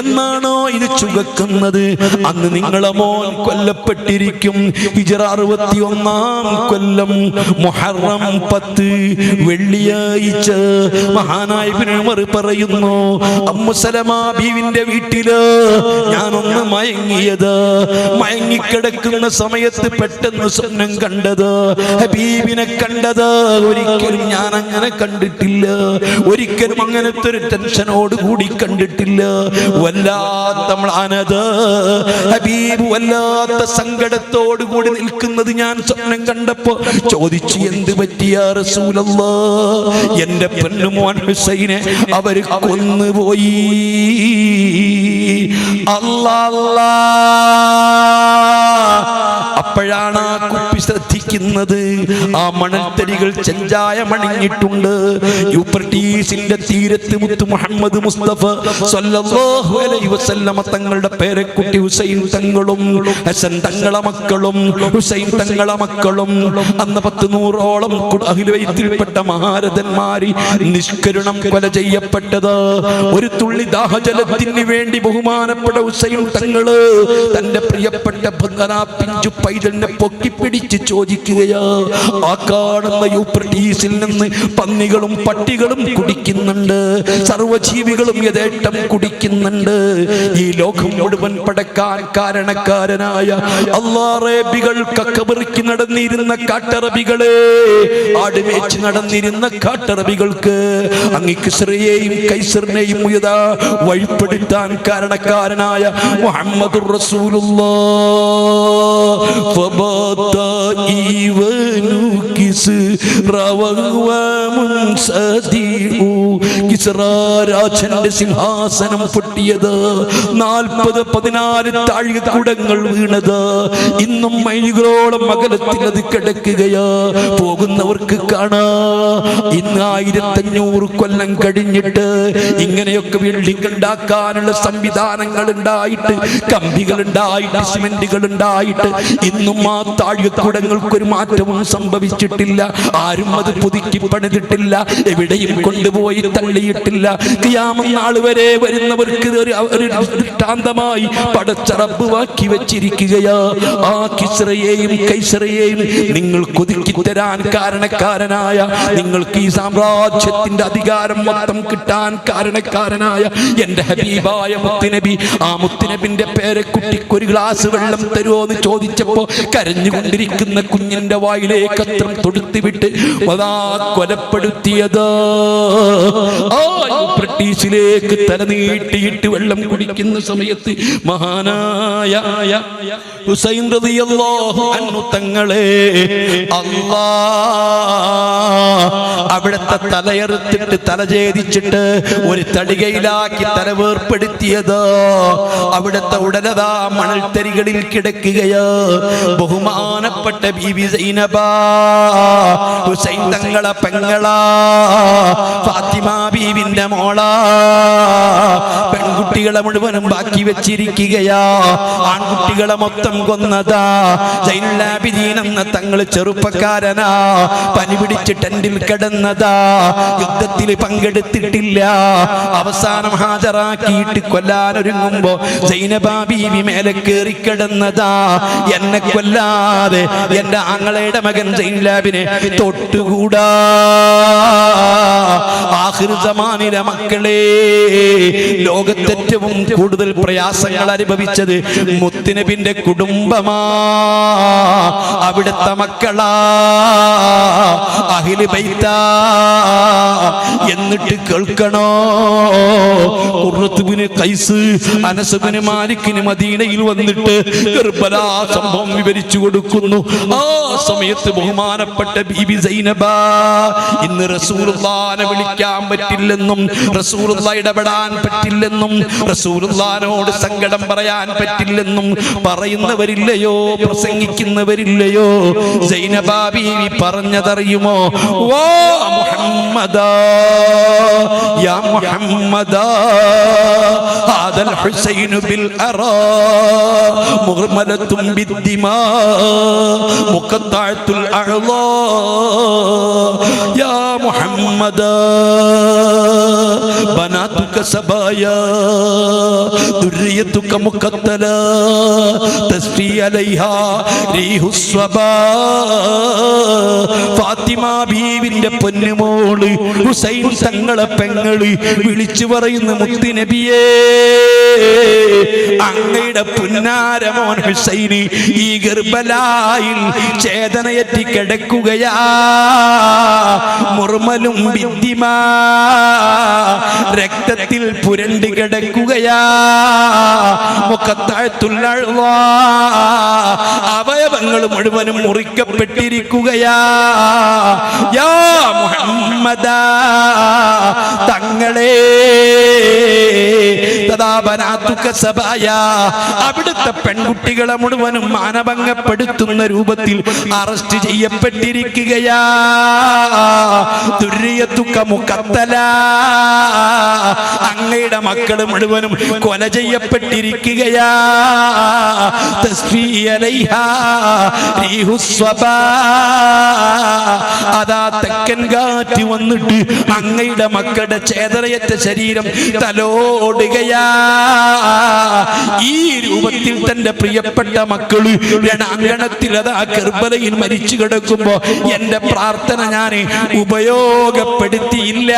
എന്നാണോ ഇത് ചുവക്കുന്നത് അന്ന് നിങ്ങളെ മോൻ കൊല്ലപ്പെട്ടിരിക്കും. ഹിജ്റ 61-ാം കൊല്ലം മുഹറം 10 വെള്ളിയാഴ്ച മഹാനായ ഇബ്നു ഉമർ പറയുന്നു, ഉമ്മു സലമ ബീവിന്റെ വീട്ടില് ഞാനൊന്ന് മയങ്ങിക്കിടക്കുന്ന സമയത്ത് പെട്ടെന്ന് സ്വപ്നം കണ്ടത്, ഹബീബിനെ കണ്ടത്. ഒരിക്കലും ഞാൻ അങ്ങനെ കണ്ടിട്ടില്ല, ഒരിക്കലും അങ്ങനത്തെ ഒരു ടെൻഷനോട് കൂടി കണ്ടിട്ടില്ല. വല്ലാത്ത മ്ലാനത, ഹബീബ് വല്ലാത്ത സങ്കടത്തോടു കൂടി നിൽക്കുന്നത് ഞാൻ സ്വപ്നം കണ്ടപ്പോ ചോദിച്ചു, എന്ത് പറ്റിയ റസൂലല്ലാഹ്? എന്റെ പൊന്നുമോൻ ഹുസൈനെ അവര് കൊന്നുപോയി. അല്ലാ, അപ്പോഴാണ് ആ കുപ്പി ശ്രദ്ധിക്കുന്നത്. ആ മണൽത്തരികൾ ചെഞ്ചായമണിഞ്ഞിട്ടുണ്ട്. യൂഫ്രട്ടീസിന്റെ തീരത്ത് മുത്ത് മുഹമ്മദ് മുസ്തഫ സല്ലല്ലാഹു അലൈഹി വസല്ലമ തങ്ങളുടെ പേരക്കുട്ടി ഹുസൈൻ തങ്ങളും ഹസൻ തങ്ങളെ മക്കളും ഹുസൈൻ തങ്ങളെ മക്കളും അന്ന് 100-100ഓളം അഹ്ലു ബൈത്തിൽപ്പെട്ട മഹാരഥന്മാര് നിഷ്കരുണം കൊല ചെയ്യപ്പെട്ടത്. ഒരു തുള്ളി ദാഹജലത്തിന് വേണ്ടി ബഹുമാനപ്പെട്ട ഹുസൈൻ തങ്ങള് തന്റെ പ്രിയപ്പെട്ട പിഞ്ചു പൈതലിനെ പൊക്കിപ്പിടിച്ച് ചോദിക്കുകയാ. ആ കാണുന്ന യൂഫ്രട്ടീസിൽ നിന്ന് പന്നികളും പട്ടികളും കുടിക്കുന്നുണ്ട്, സർവജീവികളും യഥേഷ്ടം കുടിക്കുന്നുണ്ട്. ഈ ലോകം മുഴുവൻ പടക്കാൻ കാരണക്കാരനായ അള്ളാറേബികൾ കക്കബറിക്ക് നടന്നിരുന്ന കാട്ടറബികളെ, ആടുമേച്ച് നടന്നിരുന്ന കാട്ടറബികൾക്ക് അങ്ങ് കിസ്റയെയും കൈസറിനെയും വഴിപ്പെടുത്താൻ കാരണക്കാരനായ മുഹമ്മദുർ റസൂലുള്ളാഹ് രാജന്റെ സിംഹാസനം പൊട്ടിയത്, 40-14 താഴികക്കുടങ്ങൾ വീണത്, ഇന്നും മൈലുകളോളം അകലത്തിൽ അത് കിടക്കുകയാ. പോകുന്നവർക്ക് കാണാ, ഇന്ന് 1500 കൊല്ലം കഴിഞ്ഞിട്ട് ഇങ്ങനെയൊക്കെ ബിൽഡിംഗ് ഉണ്ടാക്കാനുള്ള സംവിധാനങ്ങൾ ഉണ്ടായിട്ട്, കമ്പികൾ ഉണ്ടായിട്ട്, സിമെന്റുകൾ ഉണ്ടായിട്ട് ഇന്നും ആ താഴികക്കുടങ്ങൾക്കൊരു മാറ്റവും സംഭവിച്ചിട്ടില്ല. ആരും അത് പുതുക്കി പണിതിട്ടില്ല, എവിടെയും കൊണ്ടുപോയി തള്ളിയിട്ടില്ല. ഖിയാമത്ത് നാൾ വരെ വരുന്നവർക്ക് ഒരു ദൃഷ്ടാന്തമായി പടച്ച റബ്ബ് വാക്കി വെച്ചിരിക്കുകയാ. ആ കിസ്റയെയും കൈസറയെയും നിങ്ങൾ കൊതുക്കി തരാൻ കാരണക്കാരനായ, നിങ്ങൾക്ക് ഈ സാമ്രാജ്യത്തിന്റെ അധികാരം മൊത്തം കിട്ടാൻ കാരണക്കാരനായ എന്റെ ഹബീബായ മുത്തുനബി, ആ മുത്തുനബിന്റെ പേരക്കുട്ടിക്ക് ഒരു ഗ്ലാസ് വെള്ളം തരുമോന്ന് ചോദിച്ചപ്പോ കരഞ്ഞുകൊണ്ടിരിക്കുന്ന കുഞ്ഞിന്റെ വായിലേക്ക് അത്രം തൊടുത്തുവിട്ട് അതാ കൊലപ്പെടുത്തിയത്. ബ്രിട്ടീഷിലേക്ക് തല നീട്ടിയിട്ട് വെള്ളം കുടിക്കുന്ന സമയത്ത് മഹാനായ ഹുസൈൻ റളിയല്ലാഹു അൻഹു തങ്ങളെ അവിടുത്തെ തലയെറുത്തിട്ട് തലചേദിച്ചിട്ട് ഒരു തടികയിലാക്കി തല വേർപ്പെടുത്തിയത്. അവിടുത്തെ ഉടലതാ മണൽത്തരികളിൽ കിടക്കുകയോ. ബഹുമാനപ്പെട്ട ബീബി സൈനബ ഹുസൈൻ തങ്ങളെ പെങ്ങളാ, ഫാത്തിമ ബീവിന്റെ മോളാ, പെൺകുട്ടികളെ മുഴുവനും ബാക്കി വെച്ചിരിക്കുകയാ. ആൺകുട്ടികളെ മൊത്തം കൊന്നതാ. സൈനുൽ ആബിദീൻ എന്ന തങ്ങൾ ചെറുപ്പക്കാരനാ, പനി പിടിച്ച് ടെന്റിൽ കിടന്നതാ, യുദ്ധത്തിൽ പങ്കെടുത്തിട്ടില്ല. അവസാനം ഹാജരാക്കിയിട്ട് കൊല്ലാനൊരുങ്ങുമ്പോ സൈനബ ബീവി മേലെ കയറി കിടന്നതാ. എന്നെ കൊല്ലാതെ എന്റെ ആങ്ങളയുടെ മകൻ സൈനുലാബിനെ തൊട്ടുകൂടാ. ആഖിർ സമാനിലെ മക്കളെ, ലോകത്തേറ്റവും കൂടുതൽ പ്രയാസങ്ങൾ അനുഭവിച്ചത് മുത്തുനബിന്റെ കുടുംബമാ, അവിടുത്തെ മക്കളാ, അഹ്ലു ബൈത്താ. എന്നിട്ട് കേൾക്കണോ, ഖുർറത്ത് ബിൻ ഖൈസ് അനസ് ബിൻ മാലിക്കിന് മദീനയിൽ വന്നിട്ട് കർബലാ സംഭവം വിവരിച്ചു കൊടുക്കുന്നു. ആ സമയത്ത് ബഹുമാനപ്പെട്ട ബീബി സൈനബ ഇന്ന് റസൂലുള്ളാഹിനെ വിളിക്കാൻ പറ്റില്ലെന്നും, റസൂലുള്ളാഹി ഇടപെടാൻ പറ്റില്ലെന്നും, റസൂലുള്ളാഹിനോട് സങ്കടം പറയാൻ പറ്റില്ലെന്നും പറയുന്നവരില്ലയോ, പ്രസംഗിക്കുന്നവരില്ലയോ? സൈനബ ബീവി പറഞ്ഞതറിയുമോ? ഓ മുഹമ്മദാ യാ മുഹമ്മദാ ഹാദൽ ഹുസൈനു ബിൽ അറാ മുഗ്മലത്തും ബിദ്ദിമാ മുഖത്താഅത്തുൽ അഅ്ളാ യാ മുഹമ്മദാ ബനാതുക സബായാ ദുർരിയതുക മുഖത്തലാ തസ്ഫി അലൈഹാ റീഹുസ് സ്വബാ ഫാത്തിമ ബീവിന്റെ പൊന്നുമോള് ഹുസൈൻ തങ്ങളെ പെങ്ങള് വിളിച്ചു പറയുന്ന മുത്ത് നബിയേ അങ്ങയുടെ പുന്നാര മോൻ ഹുസൈന് ഈ ഗർബലായിൽ ചേതനയറ്റി കിടക്കുകയാ മുർമലും ബിദ്ദിമാ രക്തത്തിൽ പുരണ്ട് കിടക്കുകയാ മുഖത്താഅത്തുൽ അഅ്ളാ അവയവങ്ങൾ മുഴുവനും മുറിക്കപ്പെട്ടിരിക്കുകയാ യാ മുഹമ്മദാ തങ്ങളെ അവിടുത്തെ പെൺകുട്ടികളെ മുഴുവനും മാനഭംഗപ്പെടുത്തുന്ന രൂപത്തിൽ അറസ്റ്റ് ചെയ്യപ്പെട്ടിരിക്കുകയാ ദുർരിയതുക മുഖത്തലാ അങ്ങയുടെ മക്കൾ മുഴുവനും കൊല ചെയ്യപ്പെട്ടിരിക്കുകയാ തസ്ഫീ അലൈഹാ റീഹുസ് സ്വബാ അതാ തെക്കൻ കാറ്റ് വന്നിട്ട് അങ്ങയുടെ മക്കളുടെ ചേതനയറ്റ ശരീരം തലോടുകയാ ഈ രൂപത്തിൽ തന്റെ പ്രിയപ്പെട്ട മക്കള് രണാങ്കണത്തിൽ അതാ കർബലയിൽ മരിച്ചു കിടക്കുമ്പോ എന്റെ പ്രാർത്ഥന ഞാൻ ഉപയോഗപ്പെടുത്തിയില്ല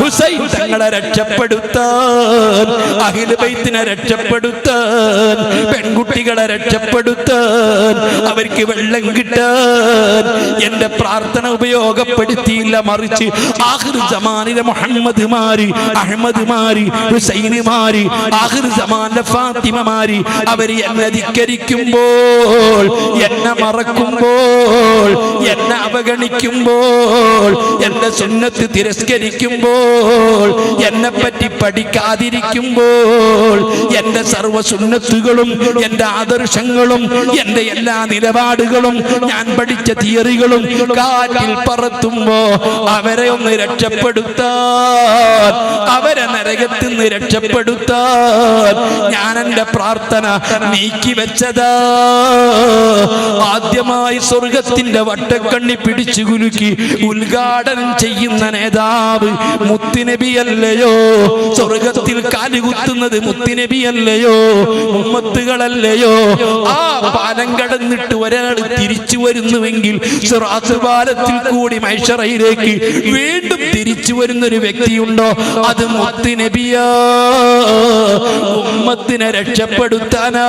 ഹുസൈൻ തങ്ങളെ രക്ഷപ്പെടുത്താൻ അഹ്ലു ബൈത്തിനെ രക്ഷപ്പെടുത്താൻ പെൺകുട്ടികളെ രക്ഷപ്പെടുത്താൻ അവർക്ക് വെള്ളം കിട്ടാൻ എന്റെ പ്രാർത്ഥന ഉപയോഗപ്പെടുത്തിയില്ല മറിച്ച് ആഖിർ സമാനിലെ മുഹമ്മദ് മാരി അഹ്മദ് മാരി ഹുസൈൻ മാരി ആഖിർ സമാനിലെ ഫാത്തിമ മാരി അവര് എന്നെ ധിക്കരിക്കുമ്പോൾ എന്നെ മറക്കുമ്പോൾ എന്നെ അവഗണിക്കുമ്പോൾ എന്റെ സുന്നത്ത് തിരസ്കരിക്കുമ്പോൾ എന്നെ പറ്റി പഠിക്കാതിരിക്കുമ്പോൾ എന്റെ സർവ്വ സുന്നത്തുകളും എന്റെ ആദർശങ്ങളും എന്റെ എല്ലാ നിലപാടുകളും ഞാൻ പഠിച്ച തിയറികളും കാറ്റിൽ പറത്തുമ്പോ അവരെ ഒന്ന് രക്ഷപ്പെടുത്താൻ അവരെ നരകത്തിൽ നിന്ന് രക്ഷപ്പെടുത്താൻ ഞാൻ എന്റെ പ്രാർത്ഥന നീക്കി വെച്ചതാ ആദ്യമായി സ്വർഗത്തിന്റെ വട്ടക്കണ്ണി പിടിച്ചു കുലുക്കി ഉദ്ഘാടനം ചെയ്യുന്ന നേതാവ് മുത്തുനബിയല്ലയോ സ്വർഗത്തിൽ കാലുകുത്തുന്നത് മുത്തുനബിയല്ലയോ ഉമ്മത്തുകളല്ലയോ ആ പാലം കടന്നിട്ട് ഒരാൾ തിരിച്ചു വരുന്നുവെങ്കിൽ സിറാത്ത് പാലത്തിൽ കൂടി മഹ്ശറയിലേക്ക് വീണ്ടും തിരിച്ചു വരുന്ന ഒരു വ്യക്തിയുണ്ടോ അത് മുത്തുനബിയാ ഉമ്മത്തിനെ രക്ഷപ്പെടുത്താനാ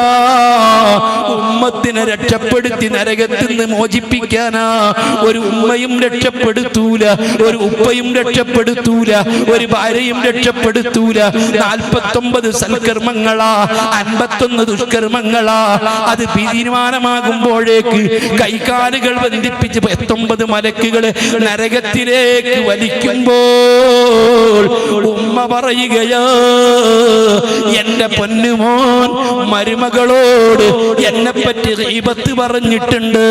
ഉമ്മത്തിനെ രക്ഷപ്പെടുത്തി നരകത്തിൽ നിന്ന് മോചിപ്പിക്കാനാ ഒരു ഉമ്മയും രക്ഷപ്പെടുത്തൂല ഒരു ഉപ്പയും രക്ഷപ്പെടുത്തൂല ഒരു ഭാര്യയും രക്ഷപ്പെടുത്തൂല 49 സൽക്കർമ്മങ്ങളാ 51 ദുഷ്കർമ്മങ്ങളാ അത് തീരുമാനമാകുമ്പോഴേക്ക് കൈകാലുകൾ ബന്ധിപ്പിച്ച് 19 മലക്കുകളെ നരകത്തിലേക്ക് വലിക്കുമ്പോൾ ഉമ്മ പറയുകയാ എന്റെ പൊന്നുമോൻ മരുമകളോട് എന്നെ പറ്റി ഗീബത്ത് പറഞ്ഞിട്ടുണ്ട്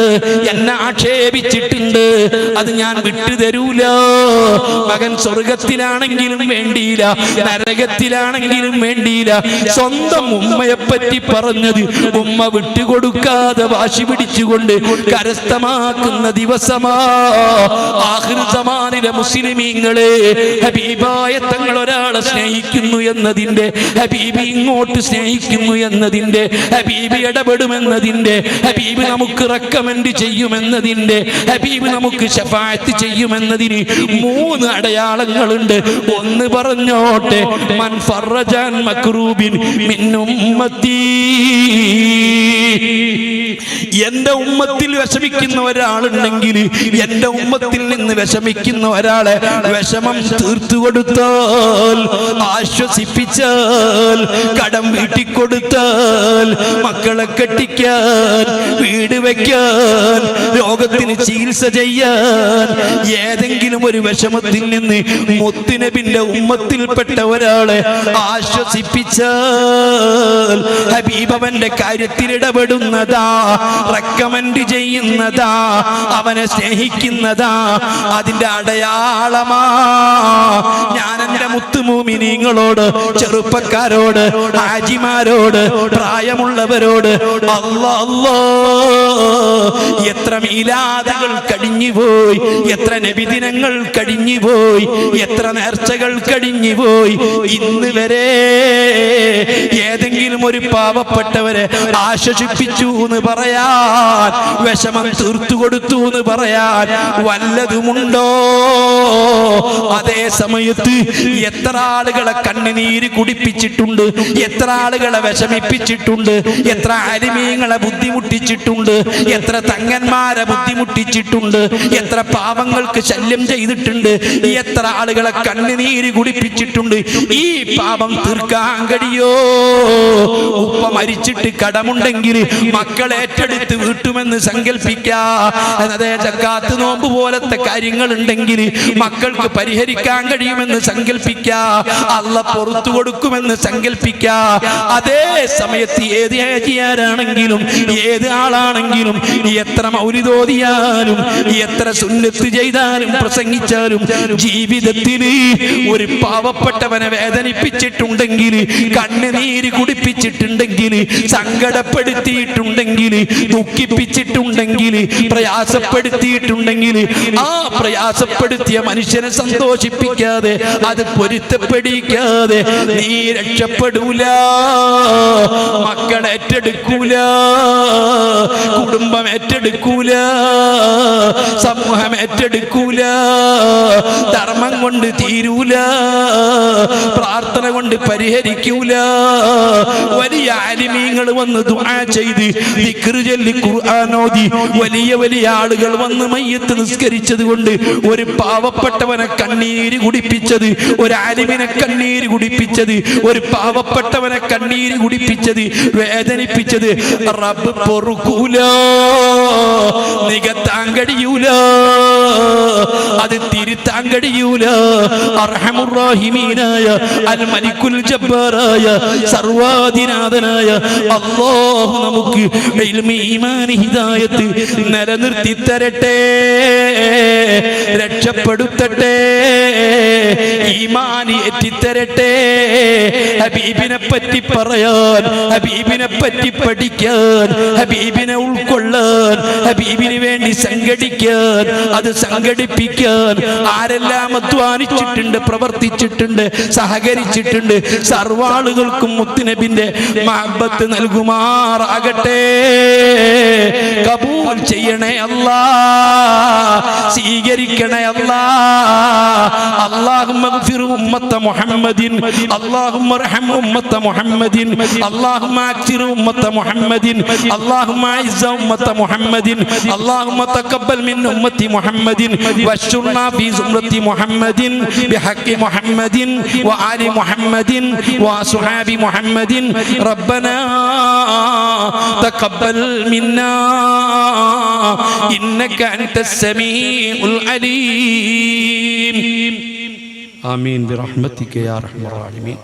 എന്നെ ആക്ഷേപിച്ചിട്ടുണ്ട് അത് ഞാൻ വിട്ടുതരൂല മകൻ സ്വർഗത്തിലാണെങ്കിലും വേണ്ടിയില്ല നരകത്തിലാണെങ്കിലും വേണ്ടിയില്ല സ്വന്തം ഉമ്മയെ പറ്റി പറഞ്ഞത് ഉമ്മ വിട്ടുകൊടുക്കാതെ വാശി പിടിച്ചുകൊണ്ട് കരസ്ഥമാക്കുന്ന ദിവസമാ ആഖിർ സമാനിലെ മുസ്ലിമീങ്ങളെ ഹബീബായ തങ്ങൾ ഒരാളെ സ്നേഹിക്കുന്നു എന്നതിന്റെ ഹബീബി ഇങ്ങോട്ട് സ്നേഹിക്കുന്നു എന്നതിന്റെ ഹബീബി ഇടപെടുമെന്നതിന്റെ ഹബീബ് നമുക്ക് റെക്കമെൻഡ് ചെയ്യുമെന്നതിന്റെ ഹബീബ് നമുക്ക് ശഫാഅത്ത് ചെയ്യുമെന്നതിന് 3 അടയാളങ്ങളുണ്ട് ഒന്ന് പറഞ്ഞോട്ടെ മൻ ഫറജൻ മക്രൂബിൻ മിൻ ഉമ്മത്തി എന്റെ ഉമ്മത്തിൽ വിഷമിക്കുന്ന ഒരാളുണ്ടെങ്കിൽ എന്റെ ഉമ്മത്തിൽ നിന്ന് വിഷമിക്കുന്ന ഒരാളെ വിഷമം തീർത്തു കൊടുത്താൽ ആശ്വസിപ്പിച്ചാൽ കടം വീട്ടിക്കൊടുത്താൽ മക്കളെ കെട്ടിക്കാൻ വീട് വെക്കാൻ രോഗത്തിന് ചികിത്സ ചെയ്യാൻ ഏതെങ്കിലും ഒരു വിഷമത്തിൽ നിന്ന് മുത്തുനബിന്റെ ഉമ്മത്തിൽപ്പെട്ട ഒരാളെ ആശ്വസിപ്പിച്ചാൽ ഹബീബ് അവന്റെ കാര്യത്തിൽ ഇടപെടുന്നതാ റെക്കമെൻഡ് ചെയ്യുന്നതാ, അവനെ സ്നേഹിക്കുന്നതാ, അതിന്റെ അടയാളമാ. ഞാൻ എന്റെ മുത്തുമൂമിനീങ്ങളോട്, ചെറുപ്പക്കാരോട്, ഹാജിമാരോട്, പ്രായമുള്ളവരോട്, അല്ലാ അല്ലാ, എത്ര മീലാദുകൾ കഴിഞ്ഞുപോയി, എത്ര നബിദിനങ്ങൾ കഴിഞ്ഞുപോയി, എത്ര നേർച്ചകൾ കഴിഞ്ഞുപോയി. ഇന്ന് വരെ ഏതെങ്കിലും ഒരു പാവപ്പെട്ടവരെ ആശ്വസിപ്പിച്ചു എന്ന് പറയാൻ, വിഷമം തീർത്തു കൊടുത്തു എന്ന് പറയാൻ വല്ലതുമുണ്ടോ? അതേ സമയത്ത് എത്ര ആളുകളെ കണ്ണുനീര് കുടിപ്പിച്ചിട്ടുണ്ട്, എത്ര ആളുകളെ വിഷമിപ്പിച്ചിട്ടുണ്ട്, എത്ര ആലിമീങ്ങളെ ബുദ്ധിമുട്ടിച്ചിട്ടുണ്ട്, എത്ര തങ്ങന്മാരെ ബുദ്ധിമുട്ടിച്ചിട്ടുണ്ട്, എത്ര പാവങ്ങൾക്ക് ശല്യം ചെയ്തിട്ടുണ്ട്, എത്ര ആളുകളെ കണ്ണുനീര് കുടിപ്പിച്ചിട്ടുണ്ട്. ഈ പാപം തീർക്കാൻ കഴിയോ? ഉപ്പ മരിച്ചിട്ട് കടമുണ്ടെങ്കിൽ മക്കൾ ഏറ്റെടുത്ത് വീട്ടുമെന്ന് സങ്കല്പിക്കാം. അതേ സക്കാത്ത് നോമ്പ് പോലത്തെ കാര്യങ്ങൾ ഉണ്ടെങ്കിൽ മക്കൾക്ക് പരിഹരിക്കാൻ കഴിയുമെന്ന് സങ്കല്പിക്കാം. അല്ലാഹ് പുറത്തു കൊടുക്കുമെന്ന് സങ്കല്പിക്കാം. അതേ സമയത്ത് ഏത് ഹാജിയാരാണെങ്കിലും ഏത് ആളാണെങ്കിലും എത്ര മൗലിദോദിയാലും എത്ര സുന്നത്ത് ചെയ്താലും പ്രസംഗിച്ചാലും ജീവിതത്തിൽ ഒരു പാവപ്പെട്ടവനെ വേദനിപ്പിച്ചിട്ടുണ്ടെങ്കിൽ, കണ്ണുനീര് കുടിപ്പിച്ചിട്ടുണ്ടെങ്കിൽ, സങ്കടപ്പെടുത്തിയിട്ടുണ്ടെങ്കിൽ, ദുഃഖിപ്പിച്ചിട്ടുണ്ടെങ്കിൽ, പ്രയാസപ്പെടുത്തിയിട്ടുണ്ടെങ്കിൽ, ആ പ്രയാസപ്പെടുത്തിയ മനുഷ്യനെ സന്തോഷിപ്പിക്കാതെ, അത് പൊരുത്തപ്പെടിക്കാതെ നീ രക്ഷപ്പെടൂല. മക്കളെ ഏറ്റെടുക്കൂല, കുടുംബം ഏറ്റെടുക്കൂല, സമൂഹം ഏറ്റെടുക്കൂല, ധർമ്മം കൊണ്ട് തീരൂല, പ്രാർത്ഥന കൊണ്ട് പരിഹരിക്കൂല. വലിയ ആലിമീങ്ങൾ വന്ന് ദുആ ചെയ്ത് ദിക്ർ ചൊല്ലി ഖുർആൻ ഓതി വലിയ വലിയ ആളുകൾ വന്ന് മയ്യത്ത് നിസ്കരിച്ചത് കൊണ്ട് ഒരു പാവപ്പെട്ടവനെ കണ്ണീര് കുടിപ്പിച്ചത്, ഒരു ആലിമിനെ കണ്ണീര് കുടിപ്പിച്ചത്, ഒരു പാവപ്പെട്ടവനെ കണ്ണീര് കുടിപ്പിച്ചത്, വേദനിപ്പിച്ചത് റബ്ബ് പൊറുക്കൂല, നികത്താൻ കഴിയൂല, അത് തിരുത്താൻ കഴിയൂല. അർഹമുർ റഹീമീനായ അൽ മലിക്കുൽ ജബ്ബാറായ സർവാധിനാഥനായ അല്ലാഹു നമുക്ക് ഇൽമി ഈമാനി ഹിദായത്ത് നിലനിർത്തി തരട്ടെ, രക്ഷപ്പെടുത്തട്ടെ, ഈമാനി എത്തിത്തരട്ടെ. ഹബീബിനെ പറ്റി പറയാൻ, ഹബീബിനെ പറ്റി പഠിക്കാൻ, ഹബീബിനെ ഉൾക്കൊള്ളാൻ, ഹബീബിന് വേണ്ടി സംഘടിക്കാൻ, അത് സംഘടിപ്പിക്കാൻ ആരെല്ലാം അധ്വാനിച്ചിട്ടുണ്ട്, പ്രവർത്തിച്ചിട്ടുണ്ട്, സഹകരിച്ചിട്ടുണ്ട്, സർവാളുകൾക്കും മുത്തുനബിന്റെ മഹബത്ത് നൽകുമാറാകട്ടെ. കബൂൽ ചെയ്യണേ അല്ലാ, സ്വീകരിക്കണേ അല്ലാ. അല്ലാഹുമ്മ ഗ്ഫിർ ഉമ്മത്ത മുഹമ്മദിൻ, അല്ലാഹുമ്മ അർഹം ഉമ്മത്ത മുഹമ്മദിൻ, അല്ലാഹുമ്മ അക്സിർ ഉമ്മത്ത മുഹമ്മദിൻ, അല്ലാഹുമ്മ അഇസ്സ ഉമ്മത്ത മുഹമ്മദിൻ, അല്ലാഹുമ്മ തഖബ്ബൽ മിൻ ഉമ്മത്തി മുഹമ്മദിൻ വശുർനാ ഫീ സുംറത്തി മുഹമ്മദിൻ ബിഹഖി മുഹമ്മദിൻ വആലി മുഹമ്മദിൻ വഅസ്ഹാബി മുഹമ്മദിൻ. റബ്ബനാ തഖബ്ബൽ മിന്നാ ഇന്നക അൻതസ് സമീഉൽ അലീം. ആമീൻ ബിറഹ്മതിക യാ അർഹമർ റഹീമീൻ.